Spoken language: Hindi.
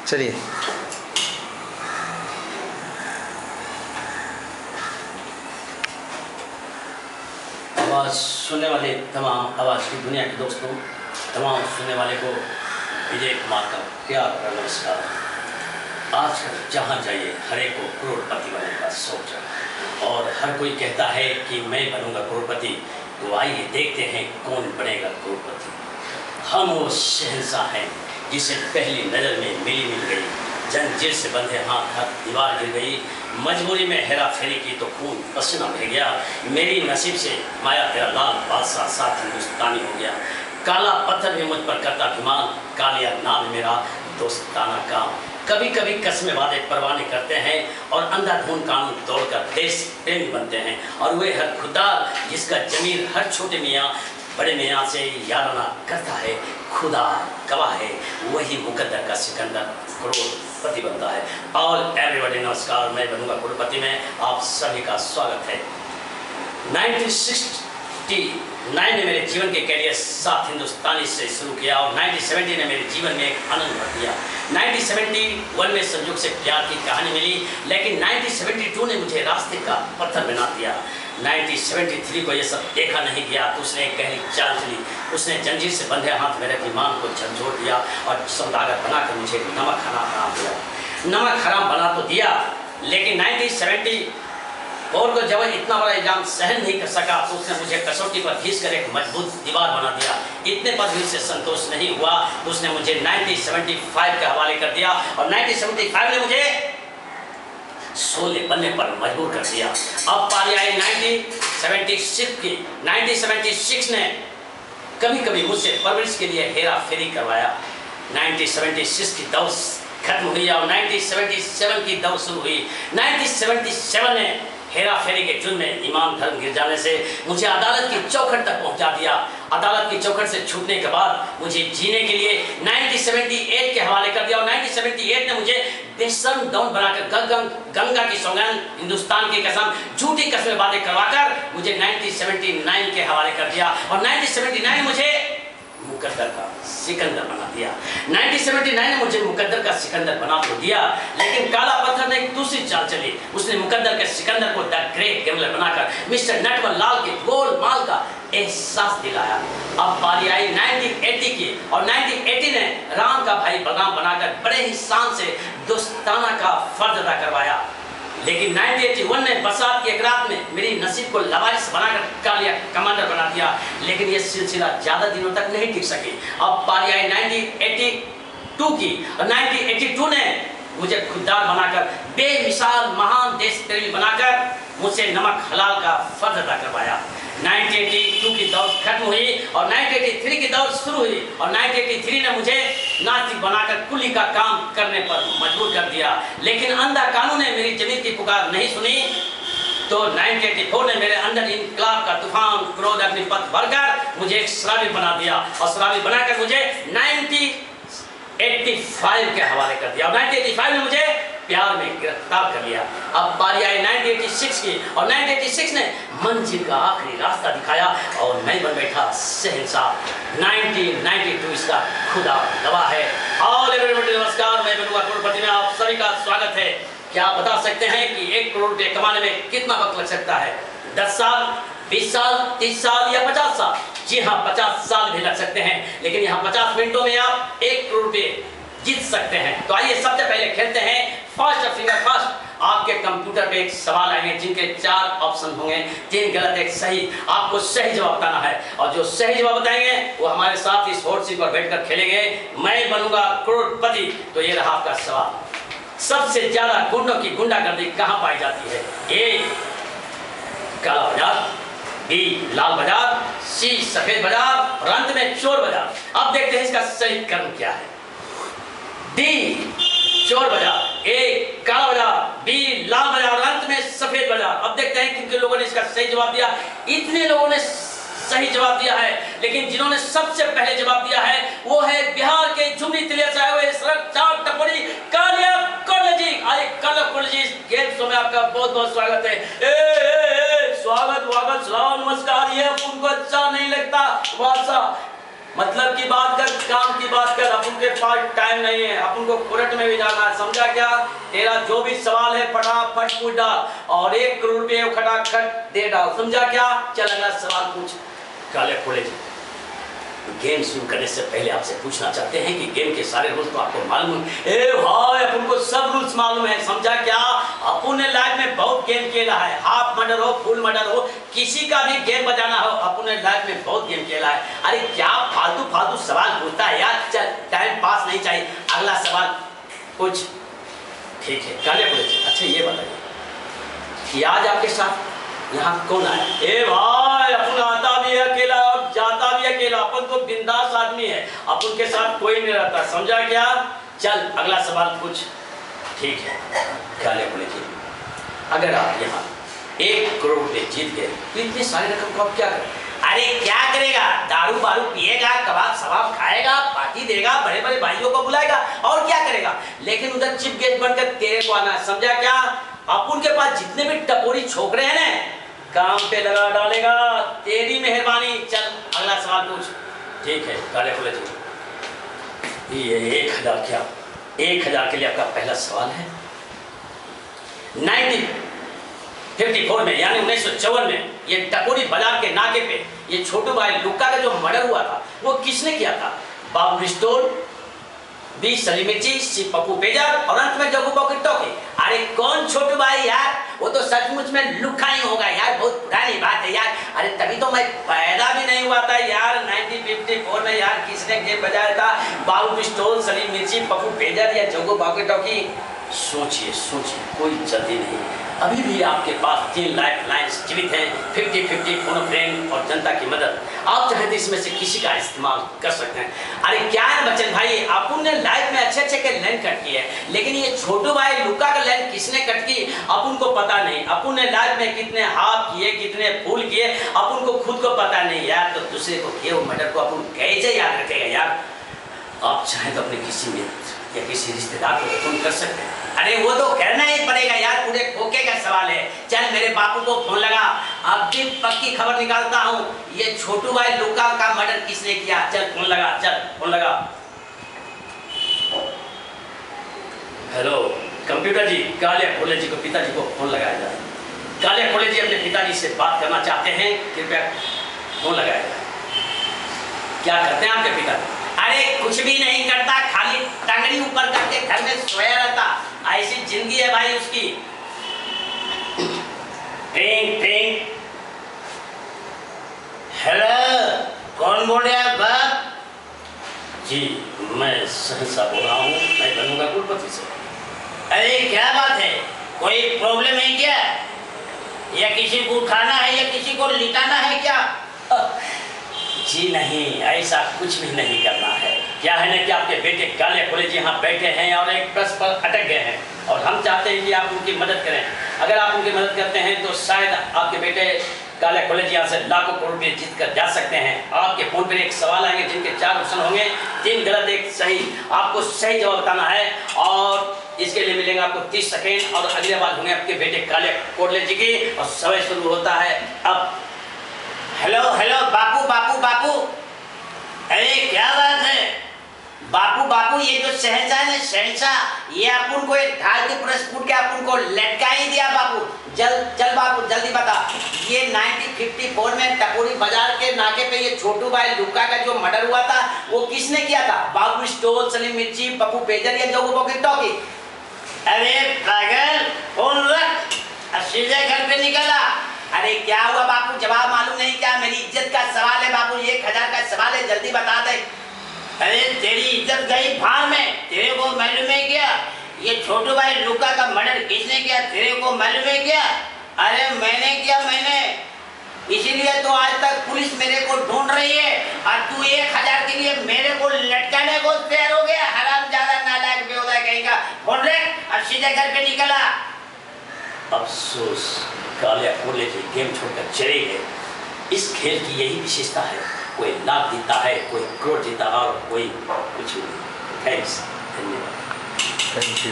चलिए। आवाज़ सुनने वाले तमाम आवाज़ की दुनिया के दोस्तों, तमाम सुनने वाले को विजय कुमार का प्यार और नमस्कार। आज जहाँ जाइए हर एक को करोड़पति बनने का सोच है और हर कोई कहता है कि मैं बनूंगा करोड़पति। तो आइए देखते हैं कौन बनेगा करोड़पति। हम वो शहंशाह हैं जिसे पहली नज़र में मिल गई, जंजीर से बंधे हाथ दीवार गिर गई, मजबूरी में हेरा फेरी की तो खून पसीना बह गया, मेरी नसीब से माया तेरा लाल बादशाह साथ हिंदुस्तानी हो गया, काला पत्थर भी मुझ पर करता अभिमान, कालिया नाम मेरा दोस्ताना काम। कभी कभी कसमें वादे परवाने करते हैं और अंधाधुंध कानून तोड़कर देश प्रेमी बनते हैं, और वे हर खुदार जिसका जमीर हर छोटे मियाँ बड़े मियाँ से याराना करता है, खुदा गवाह है वही मुकद्दर का सिकंदर करोड़पति बनता है। ऑल एवरीबॉडी नमस्कार, मैं बनूंगा करोड़पति में आप सभी का स्वागत है। 1969 ने मेरे जीवन के कैरियर साथ हिंदुस्तानी से शुरू किया और 1970 ने मेरे जीवन में एक आनंद भर दिया। 1971 में संयोग से प्यार की कहानी मिली, लेकिन 1972 ने मुझे रास्ते का पत्थर बना दिया। 1973 को ये सब देखा नहीं गया तो उसने एक गहरी चाल चली, उसने जंजीर से बंधे हाथ मेरे दिमाग को झकझोर दिया और सौदागर बनाकर मुझे नमक हराम बना दिया। नमक हराम बना तो दिया, लेकिन 1974 को जब इतना बड़ा इल्जाम सहन नहीं कर सका तो उसने मुझे कसौटी पर घिस कर एक मजबूत दीवार बना दिया। इतने पर भी उससे संतोष नहीं हुआ तो उसने मुझे 1975 के हवाले कर दिया और 1975 ने मुझे शोले बनने पर मजबूर कर दिया। अब पारी आई 1976 की। 1976 ने कभी कभी मुझसे परवरिश के लिए हेरा फेरी करवाया। 1976 की दौर खत्म हुई और 1977 की दौर शुरू हुई। 1977 ने हेरा फेरी के जुर्म में ईमान धर्म गिर जाने से मुझे अदालत की चौखट तक पहुंचा दिया। अदालत की चौखट से छूटने के बाद मुझे जीने के लिए 1978 के हवाले कर दिया और 1978 ने मुझे बेशर्म डॉन बनाकर गंगा की सौगंध, हिंदुस्तान की कसम, झूठी कसमें वादे करवाकर मुझे 1979 के हवाले कर दिया और 1979 ने मुझे मुकद्दर का सिकंदर बना दिया। 1979 ने मुझे मुकद्दर का सिकंदर बना तो दिया, लेकिन काला पत्थर ने एक दूसरी चाल चली। उसने मुकद्दर के सिकंदर को द ग्रेट गैम्बलर बनाकर मिस्टर नटवर लाल के गोलमाल का एहसास दिलाया। अब बारी आई 1980 की और 1980 ने राम का भाई बलराम बनाकर बड़े ही शान से दोस्ताना का फर्ज अदा करवाया। लेकिन 1981 ने बरसात की एक रात में मेरी नसीब को लवारिस बनाकर कालिया कमांडर बना दिया, लेकिन यह सिलसिला ज़्यादा दिनों तक नहीं टिक सकी। अब पारी आई 1982 की और 1982 ने मुझे खुददार बनाकर बेमिसाल महान देश प्रेमी बनाकर मुझसे नमक हलाल का फर्ज अदा करवाया। 1982 की दौर खत्म हुई और 1983 की दौर शुरू हुई और 1983 ने मुझे नास्तिक बनाकर कुली का काम करने पर मजबूर कर दिया, लेकिन अंधा कानून ने मेरी जमीन की पुकार नहीं सुनी। तो 1984 ने मेरे अंदर इनकलाब का तूफान क्रोध अग्निपथ भरकर मुझे एक शराबी बना दिया और शराबी बनाकर मुझे 1985 के हवाले कर दिया और 1985 ने मुझे प्यार में गिरफ्तार कर लिया। अब बारी आई 1986 की और 1986 ने मंजिल का आखिरी रास्ता दिखाया और मैं बन बैठा शहंशाह। 1992 इसका खुदा गवाह है। ऑल एवरीबॉडी नमस्कार, मैं बनूंगा करोड़पति में आप सभी का स्वागत है। क्या आप बता सकते हैं कि 1 करोड़ रुपये कमाने में कितना वक्त लग सकता है? 10 साल, 20 साल, 30 साल या 50 साल? जी हाँ, 50 साल भी लग सकते हैं, लेकिन यहाँ 50 मिनटों में आप 1 करोड़ रुपये जीत सकते हैं। तो आइए सबसे पहले खेलते हैं फास्ट फिंगर फास्ट। आपके कंप्यूटर पे एक सवाल आएंगे जिनके 4 ऑप्शन होंगे, 3 गलत 1 सही। आपको सही जवाब बताना है और जो सही जवाब बताएंगे वो हमारे साथ इस हॉट सीट पर बैठकर खेलेंगे। मैं बनूंगा करोड़पति। तो ये रहा आपका सवाल। सबसे ज्यादा गुंडों की गुंडागर्दी कहाँ पाई जाती है? ए काला बाजार, बी लाल बाजार, सी सफेद बाजार और अंत में चोर बाजार। अब देखते हैं इसका सही कर्म क्या है। डी चोर बाजार, ए काला बाजार, बी लाल बाजार, अंत में सफेद बाजार। अब देखते हैं किन लोगों ने इसका सही जवाब दिया। इतने लोगों ने सही जवाब दिया है, लेकिन जिन्होंने सबसे पहले जवाब दिया है वो है बिहार के झुमरी तिलिया से आए हुए सड़क चार टपरी कालिया कॉलेजी। आइए कालिया कॉलेजी गेम शो में आपका बहुत बहुत स्वागत है। स्वागत वागत सलाम नमस्कार। ये उनको अच्छा नहीं लगता भाषा मतलब की बात कर, काम की बात कर, अपन के पास टाइम नहीं है, अपन को कोर्ट में भी जाना है, समझा क्या? तेरा जो भी सवाल है फटाफट पूछ डाल और 1 करोड़ रुपये खटाखट दे डाल, समझा क्या? चल अगला सवाल पूछ। काले खोले जी, गेम शुरू करने से पहले आपसे पूछना चाहते हैं कि गेम के सारे रूल्स तो आपको मालूम है? ए भाई, अपन को सब रूल्स मालूम है, समझा क्या? अपन ने लाइफ में बहुत गेम खेला है, हाफ मर्डर हो, फुल मर्डर हो, किसी का भी गेम बजाना हो, अपन ने लाइफ में बहुत गेम खेला है। अरे क्या फालतू फालतू सवाल पूछता है यार, चल टाइम पास नहीं चाहिए, अगला सवाल पूछ। ठीक है काले खोले जी, अच्छा ये बताइए कि आज आपके साथ यहाँ कौन आया? ए भाई, अपन आता भी है अकेला और जाता भी अकेला, अपन तो बिंदास आदमी है, अपन के साथ कोई नहीं रहता, समझा क्या? चल अगला सवाल पूछ। ठीक है काले खोले जी, अगर आप यहाँ 1 करोड़ रुपये जीत गए तो इतने सारे रकम को आप क्या करें? अरे क्या करेगा? दारू बारू पिएगा, कबाब सबाब खाएगा, पार्टी देगा, बड़े बड़े भाइयों को बुलाएगा और क्या करेगा? लेकिन उधर चीफ गेस्ट बनकर तेरे को आना है, समझा क्या? अपन के पास जितने भी टपोरी छोकरे हैं ना, काम पे लगा डालेगा, तेरी मेहरबानी। चल अगला सवाल पूछ। ठीक है काले खोले जी, ये 1000 क्या? 1000 के लिए आपका पहला सवाल है। 1954 में यानी 1954 में ये टपोरी बाजार के नाके पे ये छोटू भाई लुक्का का जो मर्डर हुआ था वो किसने किया था? बाबू रिस्टोर, बी सलीम मिर्ची, सी पप्पू पेजर और अंत में जग्गू पॉकेट टॉकी। अरे कौन छोटू भाई यार, वो तो सचमुच में लुक्का ही होगा यार, बहुत पुरानी बात है यार। अरे तभी तो मैं पैदा भी नहीं हुआ था यार 1954 में यार, किसने गेम बजाया था? बाबू पिस्टोल, सलीम मिर्ची, पप्पू पेजर या जग्गू पॉकेट टॉकी? सोचिए सोचिए, कोई जल्दी नहीं, अभी भी आपके पास 3 लाइफ लाइन्स जीवित हैं, 50-50 फोन फ्रेंड और जनता की मदद। आप चाहे तो इसमें से किसी का इस्तेमाल कर सकते हैं। अरे क्या है बच्चन भाई, अपन ने लाइफ में अच्छे अच्छे के लाइन कट किए, लेकिन ये छोटू भाई लुक्का का लाइन किसने कट की अपन को पता नहीं। अपन ने लाइफ में कितने हाफ किए, कितने फूल किए, अपन को खुद को पता नहीं यार, तो दूसरे को किए वो मर्डर को अपन कैसे याद रखेगा यार? आप चाहे तो अपने किसी मित्र या किसी रिश्तेदार को फोन कर सकते हैं। अरे वो तो करना ही पड़ेगा यार, पूरे खोखे का सवाल है। चल मेरे बापू को फोन लगा, अब भी पक्की खबर निकालता हूँ, ये छोटू भाई लुक्का का मर्डर किसने किया। चल फोन लगा, चल फोन लगा। हेलो कंप्यूटर जी, काले खोले जी को पिताजी को फोन लगाया जाए। काले खोले जी अपने पिताजी से बात करना चाहते हैं, कृपया फोन लगाया जाए। क्या करते हैं आपके पिताजी? अरे कुछ भी नहीं करता, खाली टंगड़ी ऊपर करके घर में सोया रहता, ऐसी जिंदगी है भाई उसकी। टिंग टिंग। हेलो कौन बोल रहा है बाप? जी मैं सहसा बोल रहा हूँ, मैं बनूंगा कुलपति से। अरे क्या बात है, कोई प्रॉब्लम है क्या? या किसी को उठाना है या किसी को लिटाना है क्या? जी नहीं, ऐसा कुछ भी नहीं करना है। क्या है ना कि आपके बेटे काले खोले जी यहाँ बैठे हैं और एक प्रश्न पर अटक गए हैं और हम चाहते हैं कि आप उनकी मदद करें। अगर आप उनकी मदद करते हैं तो शायद आपके बेटे काले खोले जी यहाँ से लाखों करोड़ रुपये जीत कर जा सकते हैं। आपके फोन पर एक सवाल आएंगे जिनके 4 ऑप्शन होंगे, 3 गलत 1 सही। आपको सही जवाब बताना है और इसके लिए मिलेंगे आपको 30 सेकेंड और अगली बात होंगे आपके बेटे काले खोले जी की और समय शुरू होता है अब। हेलो हेलो बापू बापू बापू। अरे क्या बात है बापू बापू, ये जो शहंशाह है ना शहंशाह, ये अपन को एक ढाल के प्रश्न पूछ के अपन को लटका ही दिया बापू। चल बापू जल्दी बता, ये 1954 में टपोरी बाजार के नाके पे ये छोटू भाई लुक्का का जो मर्डर हुआ था वो किसने किया था? बाबू स्टोल, सलीम मिर्ची, पप्पू पेजर या जग्गू पॉकेट टॉकी? अरे पागल, फोन रख, सीधे घर पे निकला। अरे क्या हुआ बापू, जवाब मालूम नहीं क्या? मेरी इज्जत का सवाल है बापू, 1000 का सवाल है, जल्दी बता दे। अरे तेरी इज्जत गई भाड़ में, तेरे को मालूम है क्या ये छोटू भाई लुक्का का मर्डर किसने किया? तेरे को मालूम है क्या? अरे मैंने किया, मैंने, इसीलिए तो आज तक पुलिस मेरे को ढूंढ रही है और तू 1000 के लिए मेरे को लटकाने को तैयार हो गया। हरामजादा, नालायक, बेहुदा कहेगा। फोन रख और सीधे घर पे निकला। अफसोस काले खोले जी गेम छोड़कर चले गए। इस खेल की यही विशेषता है, कोई लाख जीता है, कोई करोड़ जीता और कोई कुछ नहीं। थैंक्स, धन्यवाद। Thank you.